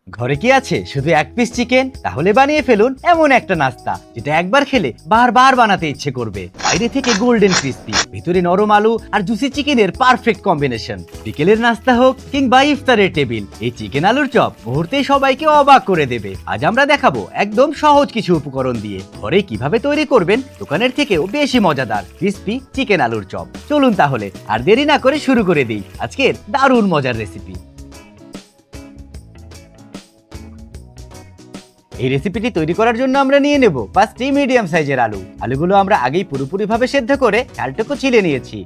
ঘরে কি আছে শুধু এক পিস চিকেন? তাহলে বানিয়ে ফেলুন এমন একটা নাস্তা যেটা একবার খেলে বারবার বানাতে ইচ্ছে করবে। বাইরে থেকে গোল্ডেন ক্রিস্পি, ভিতরে নরম আলু আর জুসি চিকেনের পারফেক্ট কম্বিনেশন। বিকেলের নাস্তা হোক কিংবা ইফতারের টেবিল, এই চিকেন আলুর চপ মুহূর্তেই সবাইকে অবাক করে দেবে। আজ আমরা দেখাবো একদম সহজ কিছু উপকরণ দিয়ে ঘরে কিভাবে তৈরি করবেন দোকানের থেকেও বেশি মজাদার ক্রিস্পি চিকেন আলুর চপ। চলুন তাহলে আর দেরি না করে শুরু করে দিই আজকের দারুণ মজার রেসিপি। এই রেসিপিটি তৈরি করার জন্য আমরা নিয়ে নেব 5টি মিডিয়াম সাইজের আলুগুলো আমরা আগেই পুরোপুরিভাবে সেদ্ধ করে চালটুকু ছিলে নিয়েছি।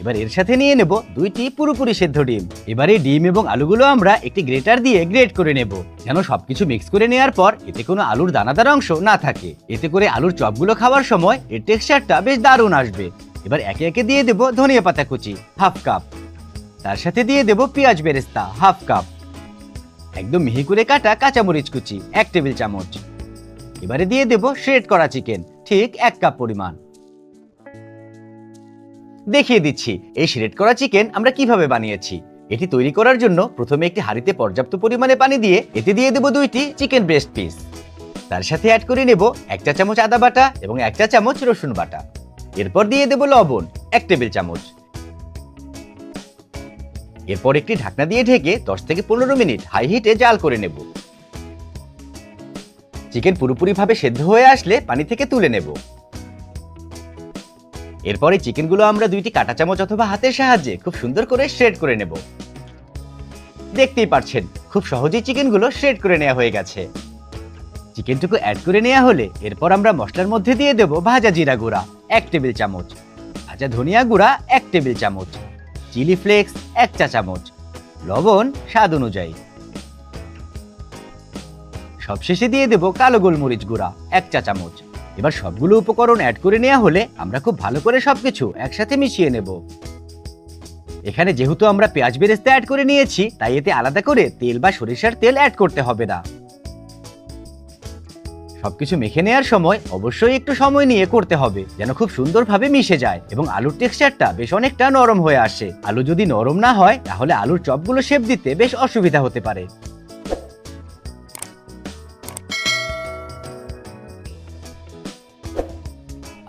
এবার এর সাথে নিয়ে নেব 2টি পুরোপুরি সেদ্ধ ডিম। এবার এই ডিম এবং আলুগুলো আমরা একটি গ্রেটার দিয়ে গ্রেট করে নেব, যেন সবকিছু মিক্স করে নেওয়ার পর এতে কোনো আলুর দানাদার অংশ না থাকে। এতে করে আলুর চপগুলো খাওয়ার সময় এর টেক্সচারটা বেশ দারুণ আসবে। এবার একে একে দিয়ে দেব ধনিয়া পাতা কুচি হাফ কাপ, তার সাথে দিয়ে দেব পেঁয়াজ বেরেস্তা হাফ কাপ, একদম মিহি করে কাটা কাঁচামরিচ কুচি 1 টেবিল চামচ। এবারে দিয়ে দেব শ্রেড করা চিকেন ঠিক 1 কাপ পরিমাণ। দেখিয়ে দিচ্ছি এই শ্রেড করা চিকেন আমরা কিভাবে বানিয়েছি। এটি তৈরি করার জন্য প্রথমে একটি হাঁড়িতে পর্যাপ্ত পরিমাণে পানি দিয়ে এতে দিয়ে দেব 2টি চিকেন ব্রেস্ট পিস। তার সাথে অ্যাড করে নেব 1 চা চামচ আদা বাটা এবং 1 চা চামচ রসুন বাটা। এরপর দিয়ে দেব লবণ 1 টেবিল চামচ। এরপর একটি ঢাকনা দিয়ে ঢেকে 10 থেকে 15 মিনিট হাই হিটে জাল করে নেব। চিকেন পুরোপুরিভাবে সেদ্ধ হয়ে আসলে পানি থেকে তুলে নেব। এরপর এই চিকেনগুলো আমরা 2টি কাঁটা চামচ অথবা হাতের সাহায্যে খুব সুন্দর করে শ্রেড করে নেব। দেখতেই পাচ্ছেন খুব সহজেই চিকেনগুলো শ্রেড করে নেওয়া হয়ে গেছে। চিকেনটুকু অ্যাড করে নেওয়া হলে এরপর আমরা মশলার মধ্যে দিয়ে দেব ভাজা জিরা গুঁড়া 1 টেবিল চামচ, ভাজা ধনিয়া গুঁড়া 1 টেবিল চামচ, চিলি ফ্লেক্স 1 চা চামচ, লবণ স্বাদ অনুযায়ী। সবশেষে দিয়ে দেব কালো গোলমরিচ গুঁড়া 1 চা চামচ। এবার সবগুলো উপকরণ অ্যাড করে নেওয়া হলে আমরা খুব ভালো করে সবকিছু একসাথে মিশিয়ে নেব। এখানে যেহেতু আমরা পেঁয়াজ বেরেস্তা অ্যাড করে নিয়েছি তাই এতে আলাদা করে তেল বা সরিষার তেল অ্যাড করতে হবে না। সবকিছু মেখে নেওয়ার সময় অবশ্যই একটু সময় নিয়ে করতে হবে, যেন খুব সুন্দরভাবে মিশে যায় এবং আলুর টেক্সচারটা বেশ অনেকটা নরম হয়ে আসে। আলু যদি নরম না হয় তাহলে আলুর চপগুলো শেপ দিতে বেশ অসুবিধা হতে পারে।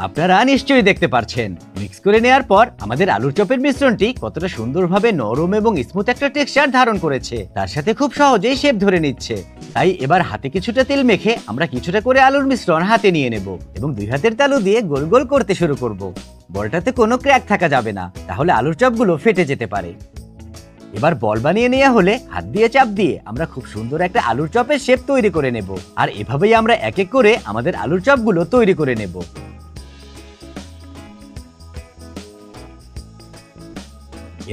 আপনারা নিশ্চয়ই দেখতে পারছেন মিক্স করে নেওয়ার পর আমাদের আলুর চপের মিশ্রণটি কতটা সুন্দরভাবে নরম এবং স্মুথ একটা টেক্সচার ধারণ করেছে, তার সাথে খুব সহজেই শেপ ধরে নিচ্ছে। তাই এবার হাতে কিছুটা তেল মেখে আমরা কিছুটা করে আলুর মিশ্রণ হাতে নিয়ে নেব এবং 2 হাতের তালু দিয়ে গোল গোল করতে শুরু করব। বলটাতে কোনো ক্র্যাক থাকা যাবে না, তাহলে আলুর চপগুলো ফেটে যেতে পারে। এবার বল বানিয়ে নেওয়া হলে হাত দিয়ে চাপ দিয়ে আমরা খুব সুন্দর একটা আলুর চপের শেপ তৈরি করে নেব। আর এভাবেই আমরা এক এক করে আমাদের আলুর চপগুলো তৈরি করে নেব।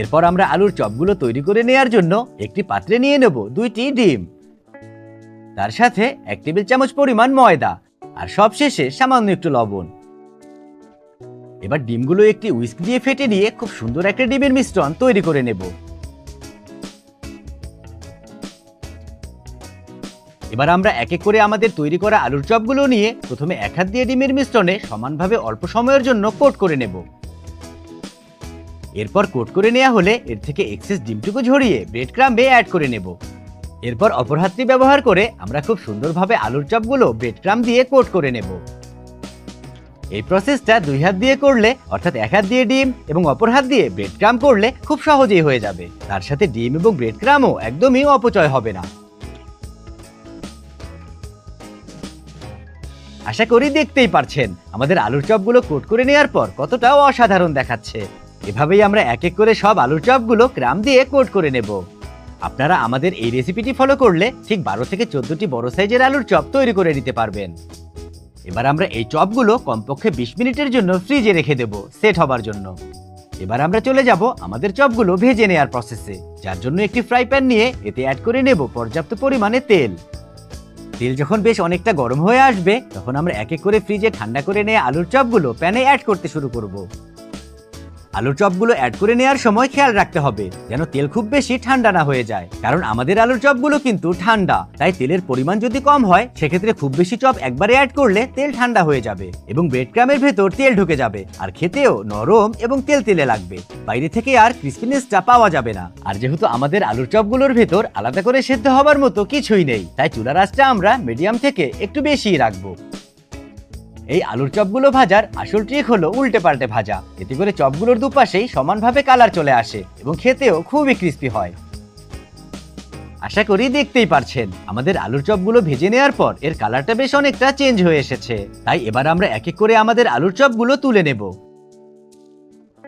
এরপর আমরা আলুর চপগুলো তৈরি করে নেওয়ার জন্য একটি পাত্রে নিয়ে নেব 2টি ডিম, তার সাথে 1 টেবিল চামচ পরিমাণ ময়দা আর সবশেষে সামান্য একটু লবণ। এবার ডিমগুলো একটি হুইস্ক দিয়ে ফেটে নিয়ে খুব সুন্দর একটা ডিমের মিশ্রণ তৈরি করে নেব। এবার আমরা এক এক করে আমাদের তৈরি করা আলুর চপগুলো নিয়ে প্রথমে 1 হাত দিয়ে ডিমের মিশ্রণে সমানভাবে অল্প সময়ের জন্য কোট করে নেব। এরপর কোট করে নেওয়া হলে এর থেকে এক্সেস ডিমটুকু ঝরিয়ে ব্রেড ক্রাম্বে অ্যাড করে নেব। এরপর অপর হাতটি ব্যবহার করে আমরা খুব সুন্দরভাবে আলুর চপগুলো ব্রেড ক্রাম্ব দিয়ে কোট করে নেব। এই প্রসেসটা 2 হাত দিয়ে করলে, অর্থাৎ 1 হাত দিয়ে ডিম এবং অপর হাত দিয়ে ব্রেড ক্রাম্ব করলে খুব সহজেই হয়ে যাবে। তার সাথে ডিম এবং ব্রেড ক্রাম্বও একদমই অপচয় হবে না। আশা করি দেখতেই পারছেন আমাদের আলুর চপগুলো কোট করে নেওয়ার পর কতটা অসাধারণ দেখাচ্ছে। এভাবেই আমরা এক এক করে সব আলুর চপগুলো ক্রাম দিয়ে কোট করে নেব। আপনারা আমাদের এই রেসিপিটি ফলো করলে ঠিক 12 থেকে 14টি বড় সাইজের আলুর চপ তৈরি করে নিতে পারবেন। এবার আমরা এই চপগুলো কমপক্ষে 20 মিনিটের জন্য ফ্রিজে রেখে দেব সেট হবার জন্য। এবার আমরা চলে যাব আমাদের চপগুলো ভেজে নেওয়ার প্রসেসে, যার জন্য একটি ফ্রাই প্যান নিয়ে এতে অ্যাড করে নেব পর্যাপ্ত পরিমাণে তেল। তেল যখন বেশ অনেকটা গরম হয়ে আসবে তখন আমরা এক এক করে ফ্রিজে ঠান্ডা করে নিয়ে আলুর চপগুলো প্যানে অ্যাড করতে শুরু করব। আলুর চপগুলো অ্যাড করে নেওয়ার সময় খেয়াল রাখতে হবে যেন তেল খুব বেশি ঠান্ডা না হয়ে যায়, কারণ আমাদের আলুর চপগুলো কিন্তু ঠান্ডা, তাই তেলের পরিমাণ যদি কম হয় সেক্ষেত্রে খুব বেশি চপ একবারে অ্যাড করলে তেল ঠান্ডা হয়ে যাবে এবং ব্রেড ক্রামের ভেতর তেল ঢুকে যাবে আর খেতেও নরম এবং তেলে লাগবে, বাইরে থেকে আর ক্রিসপিনেসটা পাওয়া যাবে না। আর যেহেতু আমাদের আলুর চপগুলোর ভেতর আলাদা করে সেদ্ধ হবার মতো কিছুই নেই, তাই চুলার আঁচটা আমরা মিডিয়াম থেকে একটু বেশিই রাখবো। এই আলুর চপগুলো ভাজার আসল ট্রিক হলো উল্টে পাল্টে ভাজা, এতে করে চপগুলোর দুপাশেই সমানভাবে কালার চলে আসে এবং খেতেও খুবই ক্রিস্পি হয়। আশা করি দেখতেই পারছেন আমাদের আলুর চপগুলো ভেজে নেওয়ার পর এর কালারটা বেশ অনেকটা চেঞ্জ হয়ে এসেছে, তাই এবার আমরা এক এক করে আমাদের আলুর চপগুলো তুলে নেব।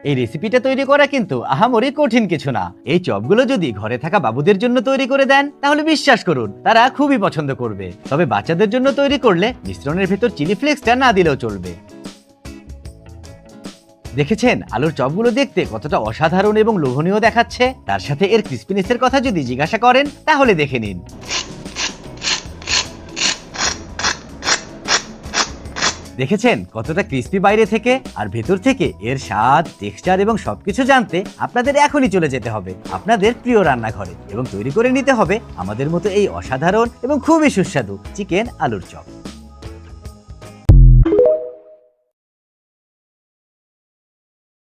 এই রেসিপিটা তৈরি করা কিন্তু আহামরি কঠিন কিছু না। এই চপগুলো যদি ঘরে থাকা বাবুদের জন্য তৈরি করে দেন তাহলে বিশ্বাস করুন তারা খুবই পছন্দ করবে, তবে বাচ্চাদের জন্য তৈরি করলে মিশ্রণের ভেতর চিলি ফ্লেক্সটা না দিলেও চলবে। দেখেছেন আলুর চপগুলো দেখতে কতটা অসাধারণ এবং লোভনীয় দেখাচ্ছে, তার সাথে এর ক্রিসপিনেসের কথা যদি জিজ্ঞাসা করেন তাহলে দেখে নিন। দেখেছেন কতটা ক্রিস্পি বাইরে থেকে, আর ভেতর থেকে এর স্বাদ, টেক্সচার এবং সবকিছু জানতে আপনাদের এখনই চলে যেতে হবে আপনাদের প্রিয় রান্নাঘরে এবং তৈরি করে নিতে হবে আমাদের মতো এই অসাধারণ এবং খুবই সুস্বাদু চিকেন আলুর চপ।